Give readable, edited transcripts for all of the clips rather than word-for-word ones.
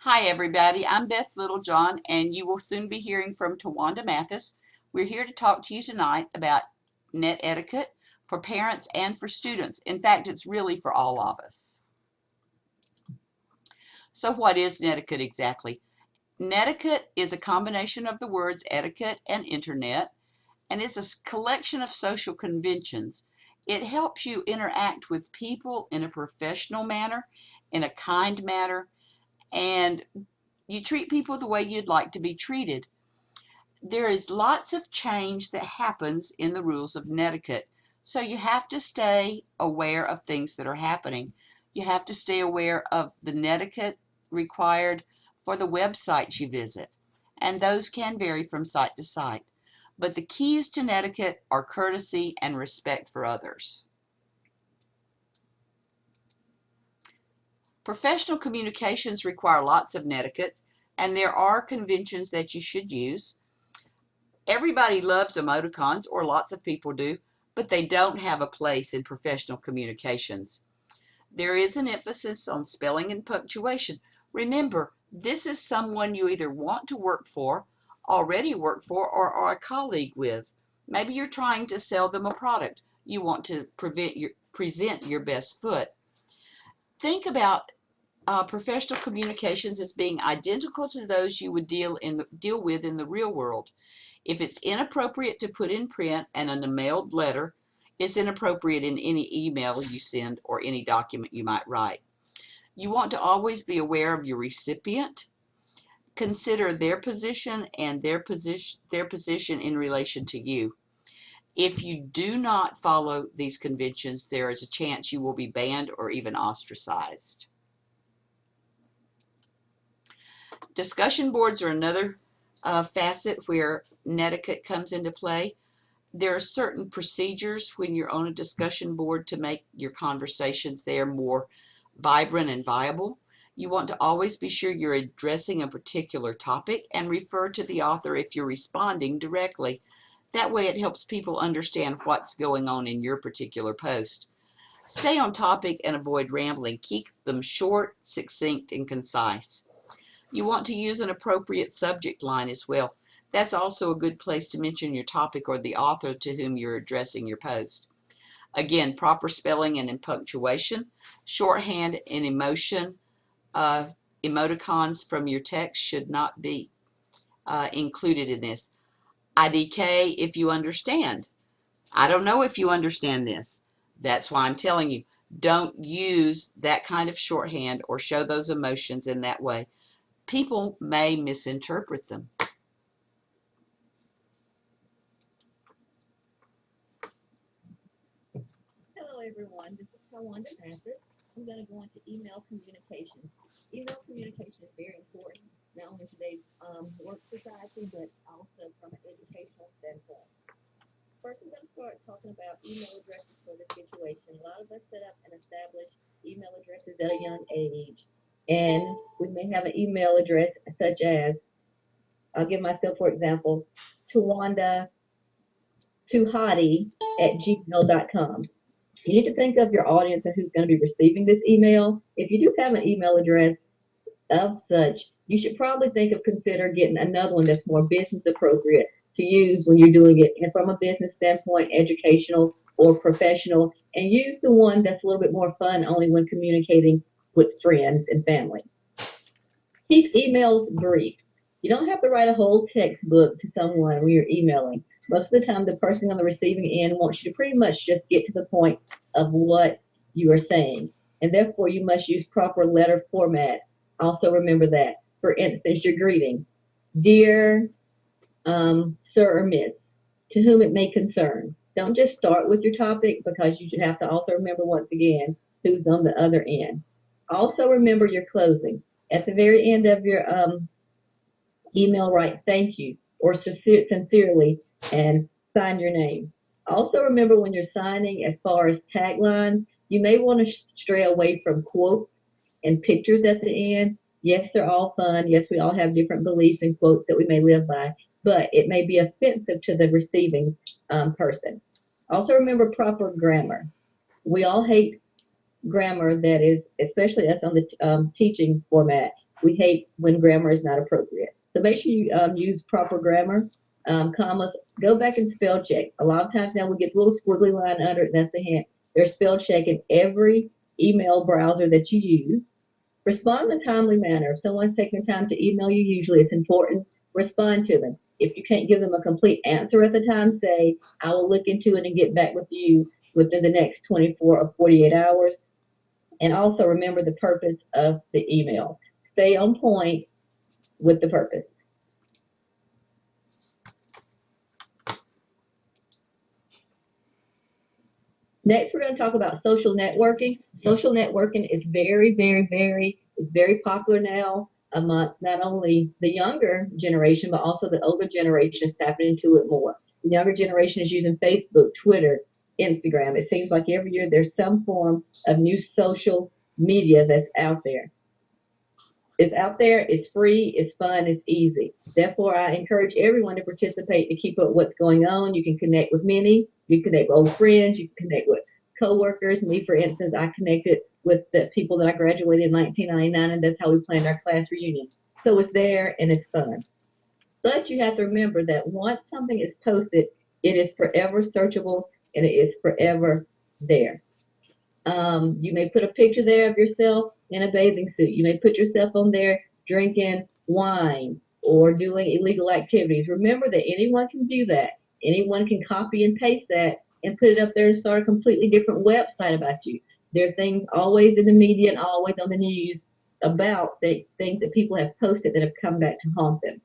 Hi everybody, I'm Beth Littlejohn and you will soon be hearing from Tawanda Mathis. We're here to talk to you tonight about net etiquette for parents and for students. In fact, it's really for all of us. So what is netiquette exactly? Netiquette is a combination of the words etiquette and internet, and it's a collection of social conventions. It helps you interact with people in a professional manner, in a kind manner, and you treat people the way you'd like to be treated. There is lots of change that happens in the rules of netiquette. So you have to stay aware of things that are happening. You have to stay aware of the netiquette required for the websites you visit. And those can vary from site to site. But the keys to netiquette are courtesy and respect for others. Professional communications require lots of netiquette, and there are conventions that you should use. Everybody loves emoticons, or lots of people do, but they don't have a place in professional communications. There is an emphasis on spelling and punctuation. Remember, this is someone you either want to work for, already work for, or are a colleague with. Maybe you're trying to sell them a product. You want to present your best foot. Think about professional communications as being identical to those you would deal with in the real world. If it's inappropriate to put in print and in a mailed letter, it's inappropriate in any email you send or any document you might write. You want to always be aware of your recipient. Consider their position and their position in relation to you. If you do not follow these conventions, there is a chance you will be banned or even ostracized. Discussion boards are another facet where netiquette comes into play. There are certain procedures when you're on a discussion board to make your conversations there more vibrant and viable. You want to always be sure you're addressing a particular topic and refer to the author if you're responding directly. That way it helps people understand what's going on in your particular post. Stay on topic and avoid rambling. Keep them short, succinct, and concise. You want to use an appropriate subject line as well. That's also a good place to mention your topic or the author to whom you're addressing your post. Again, proper spelling and punctuation, shorthand and emoticons from your text should not be included in this. IDK if you understand. I don't know if you understand this. That's why I'm telling you, don't use that kind of shorthand or show those emotions in that way. People may misinterpret them. Hello, everyone. This is Tawanda Mathis. I'm going to go into email communication. Email communication is very important, not only in today's work society, but also from an educational standpoint. First, I'm going to start talking about email addresses for this situation. A lot of us set up and establish email addresses at a young age. And we may have an email address such as, I'll give myself, for example, Tawanda Tuhati at gmail.com. You need to think of your audience and who's going to be receiving this email. If you do have an email address of such, you should probably think of consider getting another one that's more business appropriate to use when you're doing it and from a business standpoint, educational or professional, and use the one that's a little bit more fun only when communicating with friends and family. Keep emails brief. You don't have to write a whole textbook to someone when you're emailing. Most of the time, the person on the receiving end wants you to pretty much just get to the point of what you are saying. And therefore, you must use proper letter format. Also, remember that. For instance, your greeting Dear Sir or Miss, to whom it may concern. Don't just start with your topic because you should have to also remember once again who's on the other end. Also, remember your closing. At the very end of your email, write thank you or sincerely and sign your name. Also, remember when you're signing, as far as taglines, you may want to stray away from quotes and pictures at the end. Yes, they're all fun. Yes, we all have different beliefs and quotes that we may live by, but it may be offensive to the receiving person. Also, remember proper grammar. We all hate grammar that is, especially us on the teaching format, We hate when grammar is not appropriate. So make sure you use proper grammar, commas. Go back and spell check. A lot of times now we get the little squiggly line under it. That's a hint. There's spell check in every email browser that you use. Respond in a timely manner. If someone's taking time to email you, usually it's important. Respond to them. If you can't give them a complete answer at the time, say, I will look into it and get back with you within the next 24 or 48 hours. And also remember the purpose of the email. Stay on point with the purpose. Next, we're going to talk about social networking. Social networking is very popular now among not only the younger generation, but also the older generation is tapping into it more. The younger generation is using Facebook, Twitter, Instagram. It seems like every year there's some form of new social media that's out there. It's out there, it's free, it's fun, it's easy. Therefore, I encourage everyone to participate to keep up what's going on. You can connect with many, you can connect with old friends, you can connect with coworkers. Me, for instance, I connected with the people that I graduated in 1999, and that's how we planned our class reunion. So it's there and it's fun. But you have to remember that once something is posted, it is forever searchable and it is forever there. You may put a picture there of yourself in a bathing suit. You may put yourself on there drinking wine or doing illegal activities. Remember that anyone can do that. Anyone can copy and paste that and put it up there and start a completely different website about you. There are things always in the media and always on the news about the things that people have posted that have come back to haunt them.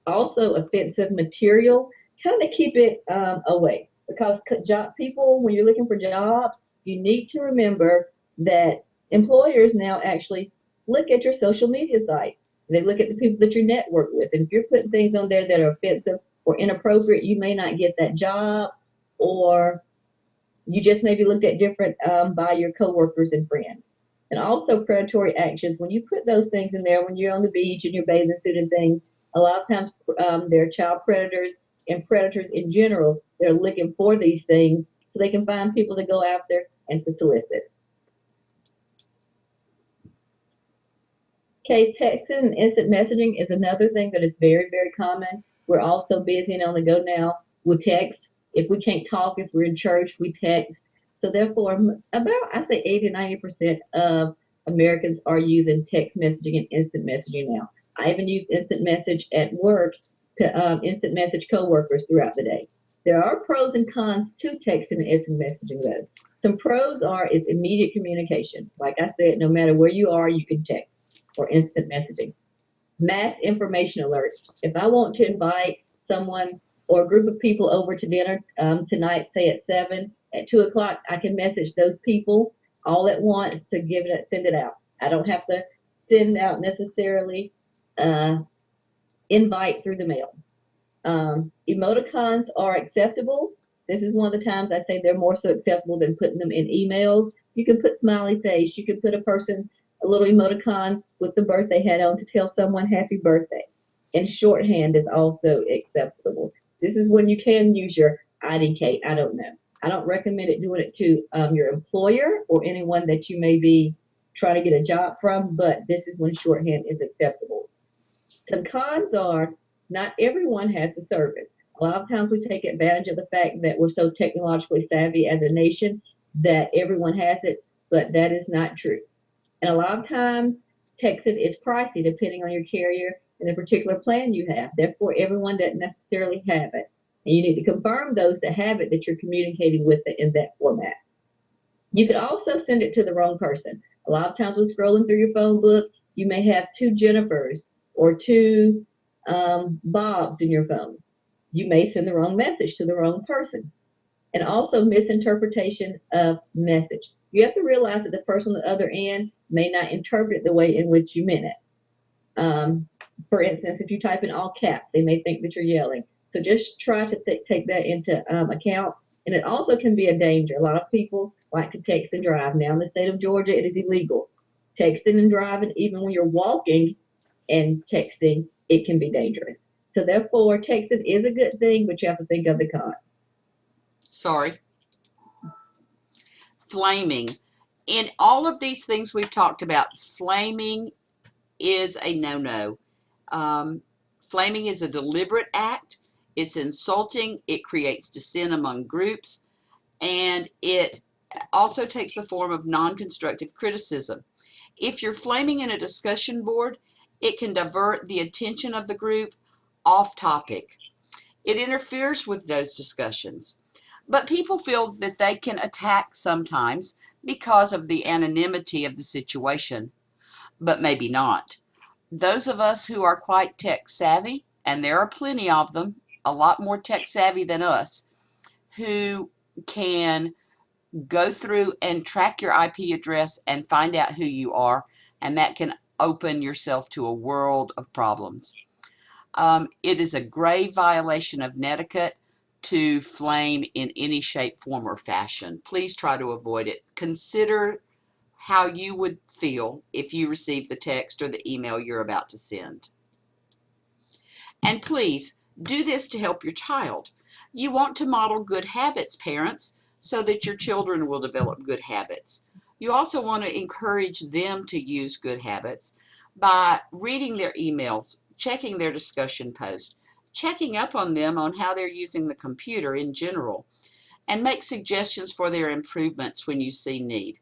Also, offensive material, kind of keep it away because job people, when you're looking for jobs, you need to remember that employers now actually look at your social media site. They look at the people that you network with, and if you're putting things on there that are offensive or inappropriate, you may not get that job, or you just maybe looked at different by your coworkers and friends. And also predatory actions. When you put those things in there, when you're on the beach and you're bathing suit and things, a lot of times they're child predators and predators in general. They're looking for these things so they can find people to go after and to solicit. Okay, texting and instant messaging is another thing that is very common. We're all so busy and on the go now with text. If we can't talk, if we're in church, we text. So therefore, about I say 80 to 90% of Americans are using text messaging and instant messaging now. I even use instant message at work to instant message coworkers throughout the day. There are pros and cons to texting and instant messaging though. Some pros are it's immediate communication. Like I said, no matter where you are, you can text or instant messaging. Mass information alerts. If I want to invite someone or a group of people over to dinner tonight, say at 7, at 2 o'clock, I can message those people all at once to send it out. I don't have to send out necessarily uh, invite through the mail. Emoticons are acceptable. This is one of the times I say they're more so acceptable than putting them in emails. You can put smiley face. You can put a person, a little emoticon with the birthday hat on to tell someone happy birthday. And shorthand is also acceptable. This is when you can use your IDK. I don't know. I don't recommend it doing it to your employer or anyone that you may be trying to get a job from, but this is when shorthand is acceptable. Some cons are not everyone has the service. A lot of times we take advantage of the fact that we're so technologically savvy as a nation that everyone has it, but that is not true. And a lot of times texting is pricey depending on your carrier and the particular plan you have. Therefore, everyone doesn't necessarily have it. And you need to confirm those that have it that you're communicating with it in that format. You could also send it to the wrong person. A lot of times when scrolling through your phone book, you may have two Jennifers or two Bobs in your phone. You may send the wrong message to the wrong person. And also misinterpretation of message. You have to realize that the person on the other end may not interpret it the way in which you meant it. For instance, if you type in all caps, they may think that you're yelling. So just try to take that into account. And it also can be a danger. A lot of people like to text and drive. Now in the state of Georgia, it is illegal. Texting and driving, even when you're walking and texting, it can be dangerous. So therefore, texting is a good thing, but you have to think of the cons. Sorry. Flaming. In all of these things we've talked about, flaming is a no-no. Flaming is a deliberate act. It's insulting. It creates dissent among groups, and it also takes the form of non-constructive criticism. If you're flaming in a discussion board, it can divert the attention of the group off topic. It interferes with those discussions. But people feel that they can attack sometimes because of the anonymity of the situation, but maybe not. Those of us who are quite tech savvy, and there are plenty of them, a lot more tech savvy than us, who can go through and track your IP address and find out who you are, and that can open yourself to a world of problems. It is a grave violation of netiquette to flame in any shape, form, or fashion. Please try to avoid it. Consider how you would feel if you received the text or the email you're about to send. And please do this to help your child. You want to model good habits, parents, so that your children will develop good habits. You also want to encourage them to use good habits by reading their emails, checking their discussion posts, checking up on them on how they're using the computer in general, and make suggestions for their improvements when you see need.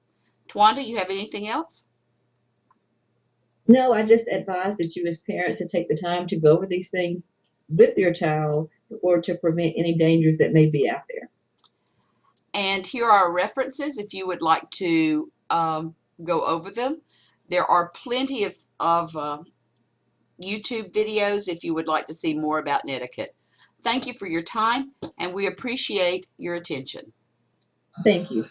Twanda, you have anything else? No, I just advise that you as parents to take the time to go over these things with your child or to prevent any dangers that may be out there. And here are references if you would like to go over them. There are plenty of YouTube videos if you would like to see more about netiquette. Thank you for your time, and we appreciate your attention. Thank you.